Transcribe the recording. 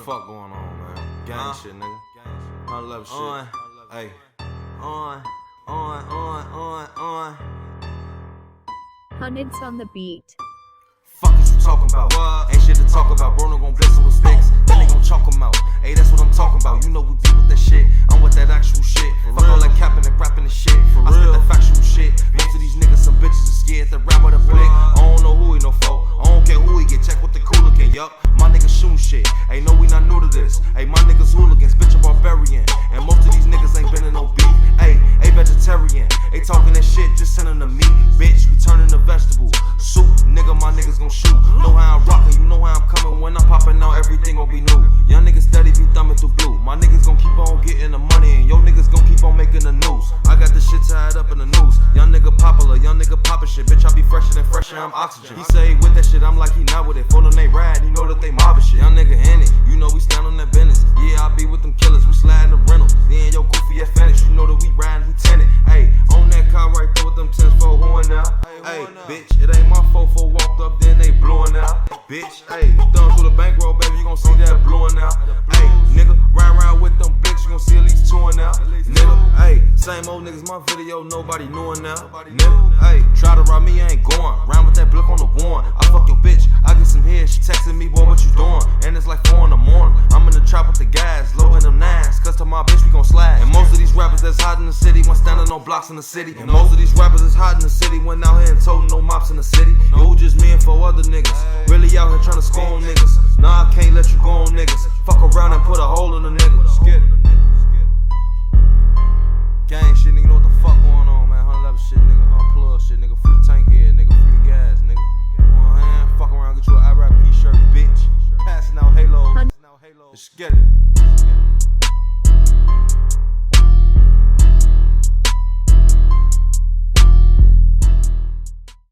fuck going on, man? Gang shit, nigga. 111 shit. Hey. Hundreds on the beat. Fuck is you talking about? Ain't shit to talk about. Bro, no gon' blitz with sticks. Then they gon' chalk 'em out. Hey, that's what I'm talking about. You know we deal with that shit. I'm with that actual shit. Fuck all that capping and rapping and shit. I spit that factual shit. Most of these niggas, some bitches are scared to rap with a blick. I don't know who he no for. I don't care who he get. Check with the cooligan. Yup, my niggas shooting shit. Hey, no, we not new to this. Hey, my niggas hooligans. Bitch, a barbarian. And most of these niggas ain't been in no beef. Hey, vegetarian. They talking that shit, just sending the meat. Bitch, we turning to vegetable. Soup, nigga, my niggas gon' shoot. Know how I'm rockin', you know how I'm coming. When I'm popping out, everything gon' be new. Young niggas steady be thumbing through blue. My niggas gon' keep on getting the money, and yo niggas gon' keep on making the news. I got this shit tied up in the news. Young nigga popular, young nigga poppin' shit. Bitch, I be fresher than fresher, I'm oxygen. He say he with that shit, I'm like he not with it. For them they ride, you know that they mobbing shit. Young nigga in it, you know we stand on that business. Yeah, I be with them killers, we sliding the rentals. Then yo goofy at Phoenix, you know that we riding lieutenant. Hey, on that car right there with them 10-4 horn now. Hey, bitch, it ain't my fofo walked up, then they blowin' out. Bitch, hey, thumb through the bankroll, baby, you gon' see that blowin' out. Hey, nigga, ride around with them blicks, you gon' see at least 2 now. Nigga, hey, same old niggas, my video, nobody knowin' now. Nigga, hey, try to rob me, I ain't going. Round with that blick on the warrant. I fuck your bitch, I get some head, she texting me, boy, what you doing? And it's like 4 in the morning. I'm in the trap with the guys, low in them nines. Cause to my bitch, we gon' slide. And most of these rappers that's hot in the city, when standing on blocks in the city. And most of these rappers that's hot in the city, went out here and toting no mops in the city. Yo, just me and 4 other niggas. Really out here trying to score on niggas. Nah, I can't let you go on niggas. Fuck around and put a hole in the nigga. Just get it. Gang shit, nigga, know what the fuck going on, man. 111 shit, nigga. Unplug shit, nigga. Free the tank here, nigga. Free the gas, nigga. On hand, fuck around, get you an IRAP shirt, bitch. Passing out halos. Just get it.